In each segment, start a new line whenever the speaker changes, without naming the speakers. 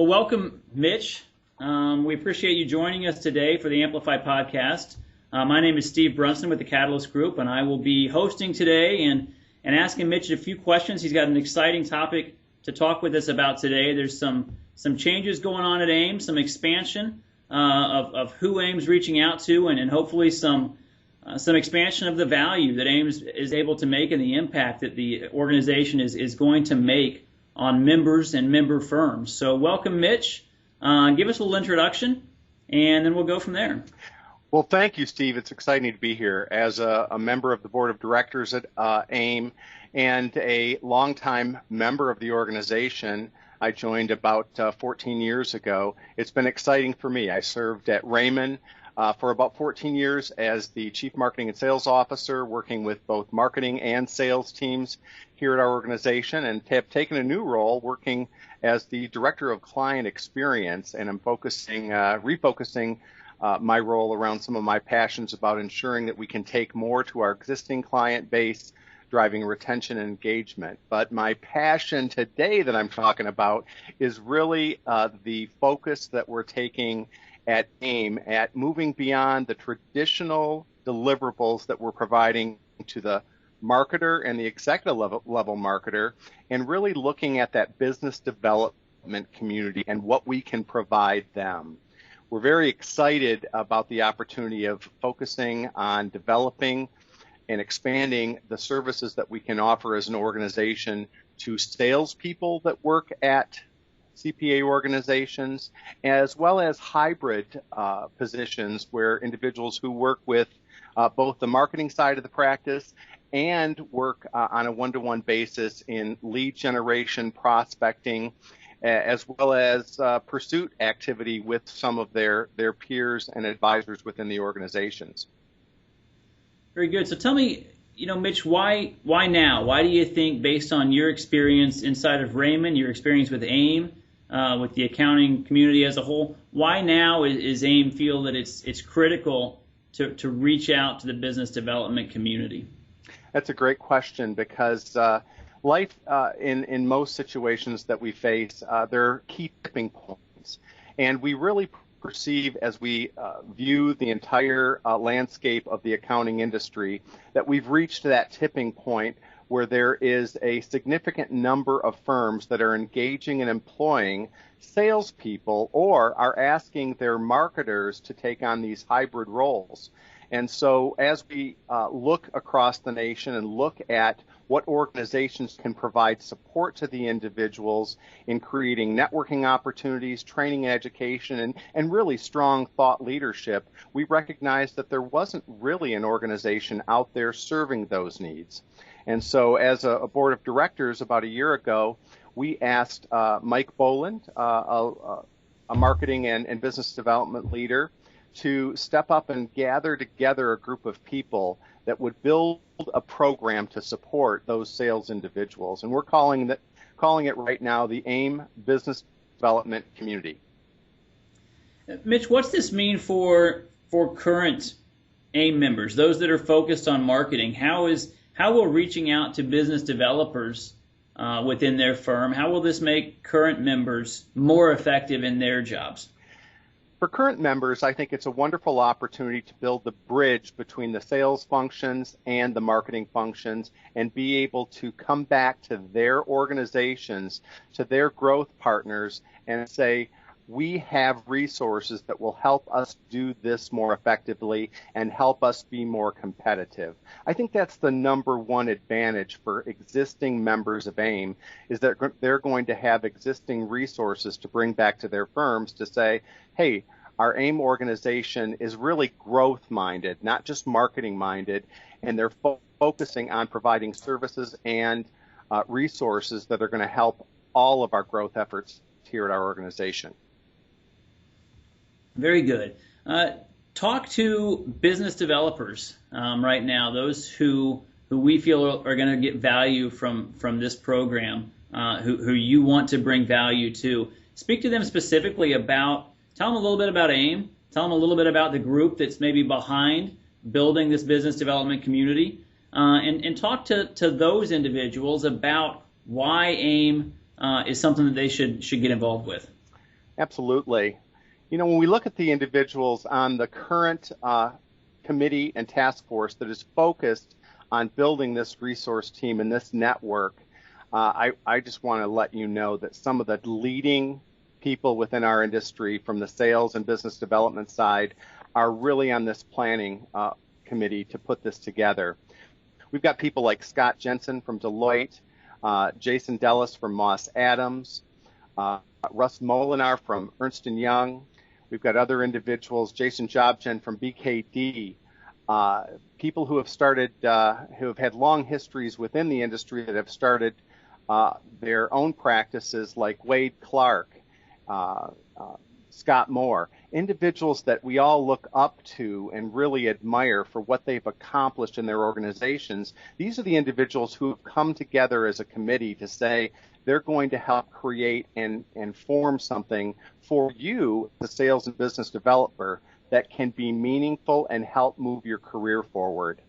Well, welcome, Mitch. We appreciate you joining us today for the Amplify podcast. My name is Steve Brunson with the Catalyst Group, and I will be hosting today and asking Mitch a few questions. He's got an exciting topic to talk with us about today. There's some changes going on at AIM, some expansion of who AIM's reaching out to, and hopefully some expansion of the value that AIM is able to make and the impact that the organization is going to make on members and member firms. So welcome, Mitch. Give us a little introduction, and then we'll go from there.
Well, thank you, Steve. It's exciting to be here as a member of the board of directors at AIM and a longtime member of the organization. I joined about 14 years ago. It's been exciting for me. I served at Rehmann for about 14 years as the Chief Marketing and Sales Officer, working with both marketing and sales teams here at our organization, and have taken a new role working as the Director of Client Experience, and I'm refocusing my role around some of my passions about ensuring that we can take more to our existing client base, driving retention and engagement. But my passion today that I'm talking about is really the focus that we're taking at AIM at moving beyond the traditional deliverables that we're providing to the marketer and the executive level marketer, and really looking at that business development community and what we can provide them. We're very excited about the opportunity of focusing on developing and expanding the services that we can offer as an organization to salespeople that work at CPA organizations, as well as hybrid positions where individuals who work with both the marketing side of the practice and work on a one-to-one basis in lead generation, prospecting, as well as pursuit activity with some of their peers and advisors within the organizations.
Very good. So tell me, Mitch, why now? Why do you think, based on your experience inside of Rehmann, your experience with AIM, with the accounting community as a whole, why now is AIM feel that it's critical to reach out to the business development community?
That's a great question, because life in most situations that we face, there are key tipping points. And we really perceive, as we view the entire landscape of the accounting industry, that we've reached that tipping point where there is a significant number of firms that are engaging and employing salespeople or are asking their marketers to take on these hybrid roles. And so as we look across the nation and look at what organizations can provide support to the individuals in creating networking opportunities, training and education, and really strong thought leadership, we recognize that there wasn't really an organization out there serving those needs. And so as a board of directors about a year ago, we asked Mike Boland, a marketing and business development leader, to step up and gather together a group of people that would build a program to support those sales individuals. And we're calling it right now the AIM Business Development Community.
Mitch, what's this mean for current AIM members, those that are focused on marketing? How will reaching out to business developers within their firm, how will this make current members more effective in their jobs?
For current members, I think it's a wonderful opportunity to build the bridge between the sales functions and the marketing functions and be able to come back to their organizations, to their growth partners, and say, we have resources that will help us do this more effectively and help us be more competitive. I think that's the number one advantage for existing members of AIM, is that they're going to have existing resources to bring back to their firms to say, hey, our AIM organization is really growth-minded, not just marketing-minded, and they're focusing on providing services and resources that are going to help all of our growth efforts here at our organization.
Very good. Talk to business developers right now, those who we feel are going to get value from this program, who you want to bring value to. Speak to them specifically about, tell them a little bit about AIM, tell them a little bit about the group that's maybe behind building this business development community, and talk to those individuals about why AIM is something that they should get involved with.
Absolutely. When we look at the individuals on the current committee and task force that is focused on building this resource team and this network, I just want to let you know that some of the leading people within our industry from the sales and business development side are really on this planning committee to put this together. We've got people like Scott Jensen from Deloitte, Jason Dellis from Moss Adams, Russ Molinar from Ernst & Young. We've got other individuals, Jason Jobgen from BKD, people who have started, who have had long histories within the industry that have started their own practices, like Wade Clark, Scott Moore, individuals that we all look up to and really admire for what they've accomplished in their organizations. These are the individuals who have come together as a committee to say they're going to help create and form something for you, the sales and business developer, that can be meaningful and help move your career forward.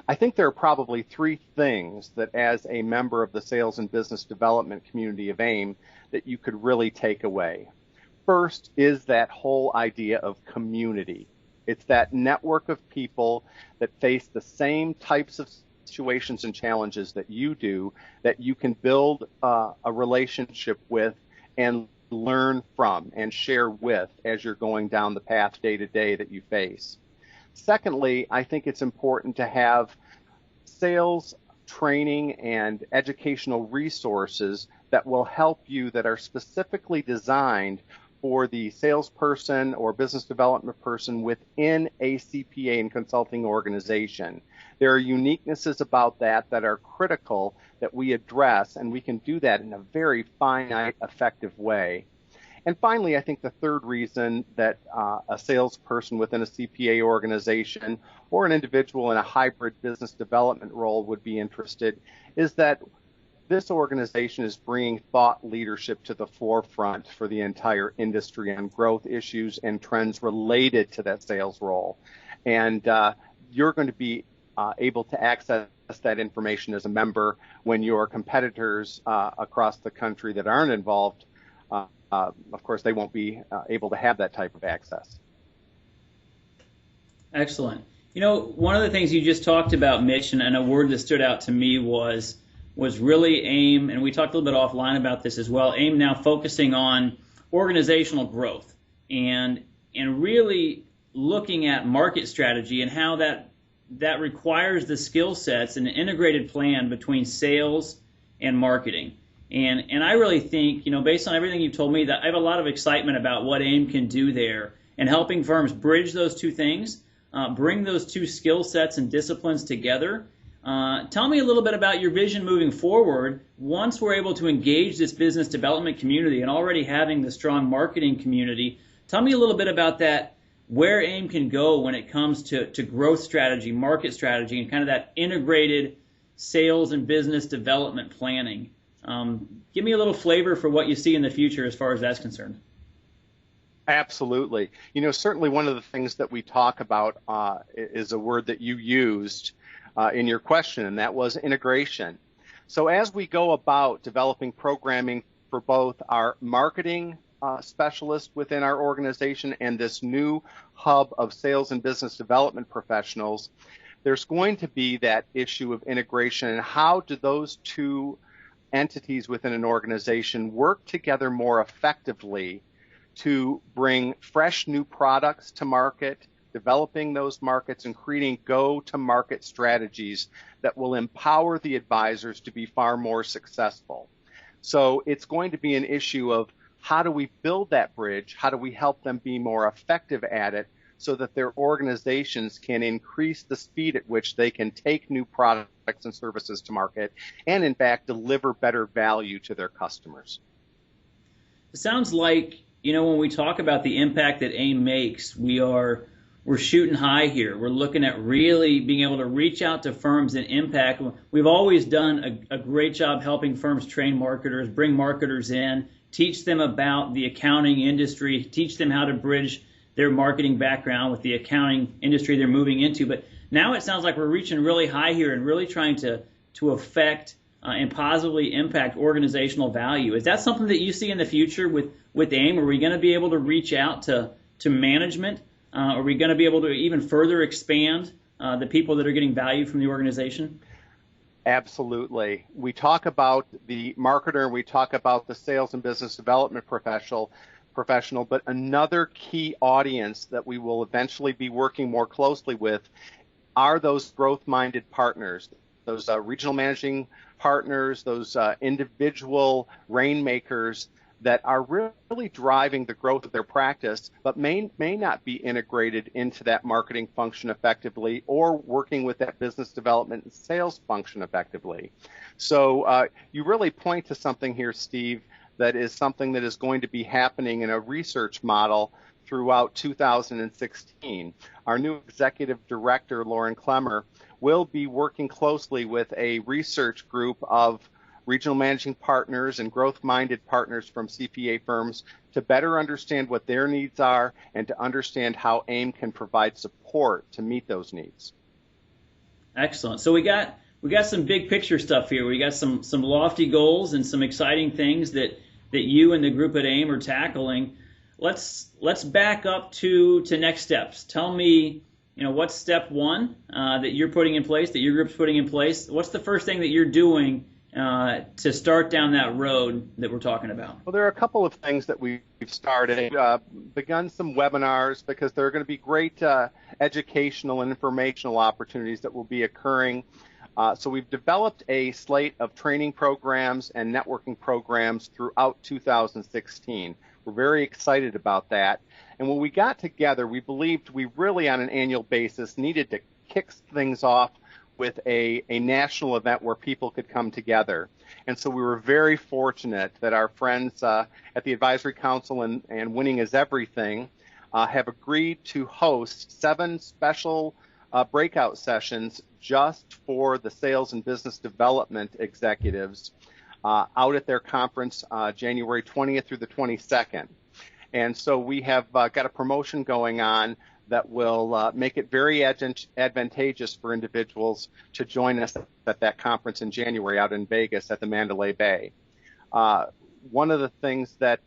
I think there are probably three things that, as a member of the sales and business development community of AIM, that you could really take away. First is that whole idea of community. It's that network of people that face the same types of situations and challenges that you do, that you can build a relationship with and learn from and share with as you're going down the path day to day that you face. Secondly, I think it's important to have sales training and educational resources that will help you, that are specifically designed for the salesperson or business development person within a CPA and consulting organization. There are uniquenesses about that that are critical that we address, and we can do that in a very finite, effective way. And finally, I think the third reason that a salesperson within a CPA organization or an individual in a hybrid business development role would be interested is that this organization is bringing thought leadership to the forefront for the entire industry on growth issues and trends related to that sales role. And you're going to be able to access that information as a member when your competitors across the country that aren't involved, of course, they won't be able to have that type of access.
Excellent. One of the things you just talked about, Mitch, and a word that stood out to me was really AIM, and we talked a little bit offline about this as well, AIM now focusing on organizational growth and really looking at market strategy and how that requires the skill sets and an integrated plan between sales and marketing. And I really think, based on everything you've told me, that I have a lot of excitement about what AIM can do there and helping firms bridge those two things, bring those two skill sets and disciplines together. Tell me a little bit about your vision moving forward once we're able to engage this business development community and already having the strong marketing community. Tell me a little bit about that, where AIM can go when it comes to growth strategy, market strategy, and kind of that integrated sales and business development planning. Give me a little flavor for what you see in the future as far as that's concerned.
Absolutely. Certainly one of the things that we talk about is a word that you used in your question, and that was integration. So as we go about developing programming for both our marketing specialists within our organization and this new hub of sales and business development professionals, there's going to be that issue of integration, and how do those two entities within an organization work together more effectively to bring fresh new products to market, developing those markets, and creating go-to-market strategies that will empower the advisors to be far more successful. So it's going to be an issue of how do we build that bridge, how do we help them be more effective at it so that their organizations can increase the speed at which they can take new products and services to market and, in fact, deliver better value to their customers.
It sounds like, when we talk about the impact that AIM makes, we're shooting high here. We're looking at really being able to reach out to firms and impact. We've always done a great job helping firms train marketers, bring marketers in, teach them about the accounting industry, teach them how to bridge their marketing background with the accounting industry they're moving into. But now it sounds like we're reaching really high here and really trying to affect and positively impact organizational value. Is that something that you see in the future with AIM? Are we going to be able to reach out to management? Are we going to be able to even further expand the people that are getting value from the organization?
Absolutely. We talk about the marketer, we talk about the sales and business development professional, but another key audience that we will eventually be working more closely with are those growth-minded partners, those regional managing partners, those individual rainmakers that are really driving the growth of their practice, but may not be integrated into that marketing function effectively or working with that business development and sales function effectively. So you really point to something here, Steve, that is something that is going to be happening in a research model throughout 2016. Our new executive director, Lauren Clemmer, will be working closely with a research group of regional managing partners and growth-minded partners from CPA firms to better understand what their needs are and to understand how AIM can provide support to meet those needs.
Excellent. So we got some big picture stuff here. We got some lofty goals and some exciting things that you and the group at AIM are tackling. Let's back up to next steps. Tell me, what's step one that you're putting in place, that your group's putting in place? What's the first thing that you're doing to start down that road that we're talking about?
Well, there are a couple of things that we've started. Begun some webinars because there are going to be great educational and informational opportunities that will be occurring. So we've developed a slate of training programs and networking programs throughout 2016. We're very excited about that. And when we got together, we believed we really, on an annual basis, needed to kick things off with a national event where people could come together. And so we were very fortunate that our friends at the Advisory Council and Winning is Everything have agreed to host 7 special breakout sessions just for the sales and business development executives out at their conference January 20th through the 22nd. And so we have got a promotion going on that will make it very advantageous for individuals to join us at that conference in January out in Vegas at the Mandalay Bay. One of the things that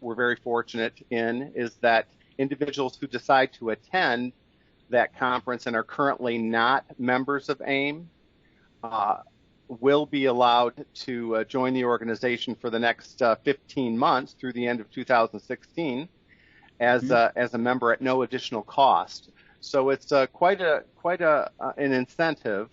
we're very fortunate in is that individuals who decide to attend that conference and are currently not members of AIM will be allowed to join the organization for the next 15 months through the end of 2016 as a member at no additional cost. So it's quite an incentive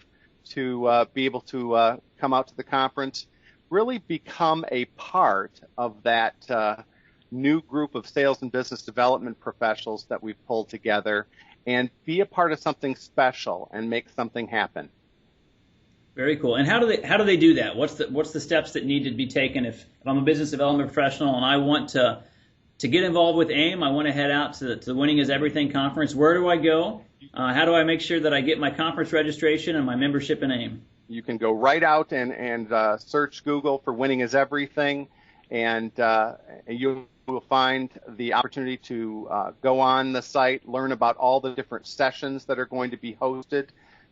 to be able to come out to the conference, really become a part of that new group of sales and business development professionals that we've pulled together, and be a part of something special and make something happen.
Very cool. And how do they do that? What's the steps that need to be taken if I'm a business development professional and I want to get involved with AIM? I want to head out to the Winning is Everything conference. Where do I go? How do I make sure that I get my conference registration and my membership in AIM?
You can go right out and search Google for Winning is Everything, and you will find the opportunity to go on the site, learn about all the different sessions that are going to be hosted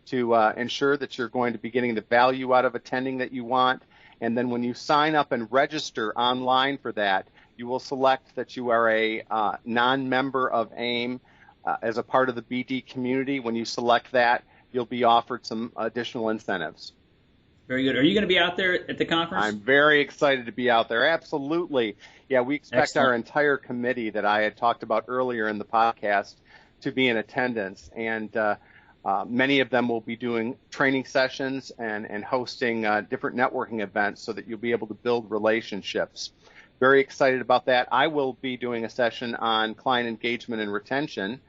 to ensure that you're going to be getting the value out of attending that you want. And then when you sign up and register online for that, you will select that you are a non-member of AIM as a part of the BD community. When you select that, you'll be offered some additional incentives.
Very good. Are you going to be out there at the conference?
I'm very excited to be out there. Absolutely. Yeah, we expect
Excellent.
our entire committee that I had talked about earlier in the podcast to be in attendance. And many of them will be doing training sessions and hosting different networking events so that you'll be able to build relationships. Very excited about that. I will be doing a session on client engagement and retention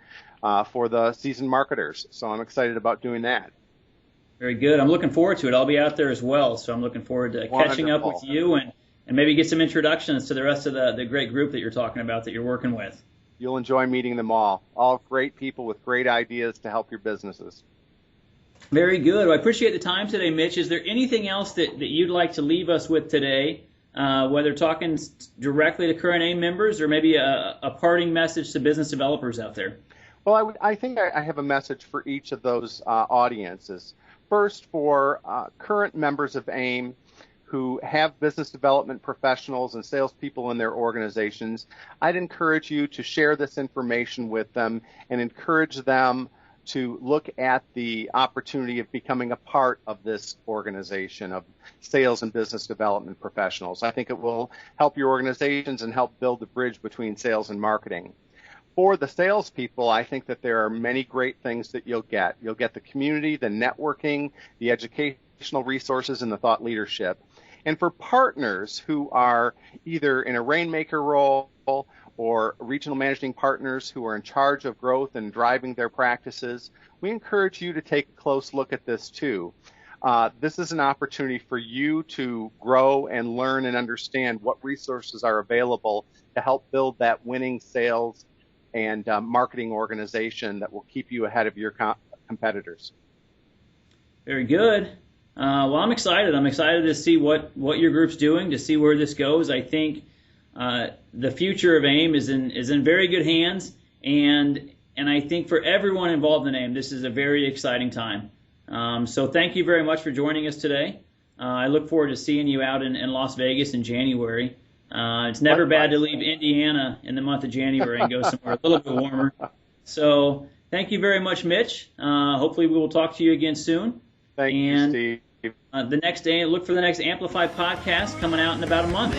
for the seasoned marketers. So I'm excited about doing that.
Very good. I'm looking forward to it. I'll be out there as well. So I'm looking forward to catching up with you and maybe get some introductions to the rest of the great group that you're talking about that you're working with.
You'll enjoy meeting them all. All great people with great ideas to help your businesses.
Very good. Well, I appreciate the time today, Mitch. Is there anything else that you'd like to leave us with today, whether talking directly to current AIM members or maybe a parting message to business developers out there?
Well, I think I have a message for each of those audiences. First, for current members of AIM, who have business development professionals and salespeople in their organizations, I'd encourage you to share this information with them and encourage them to look at the opportunity of becoming a part of this organization of sales and business development professionals. I think it will help your organizations and help build the bridge between sales and marketing. For the salespeople, I think that there are many great things that you'll get. You'll get the community, the networking, the educational resources, and the thought leadership. And for partners who are either in a rainmaker role or regional managing partners who are in charge of growth and driving their practices, we encourage you to take a close look at this too. This is an opportunity for you to grow and learn and understand what resources are available to help build that winning sales and marketing organization that will keep you ahead of your competitors.
Very good. Well, I'm excited. I'm excited to see what your group's doing, to see where this goes. I think the future of AIM is in very good hands, and I think for everyone involved in AIM, this is a very exciting time. So thank you very much for joining us today. I look forward to seeing you out in Las Vegas in January. It's never bad to leave Indiana in the month of January and go somewhere a little bit warmer. So thank you very much, Mitch. Hopefully we will talk to you again soon.
Thank you, Steve.
The next day, look for the next Amplify podcast coming out in about a month.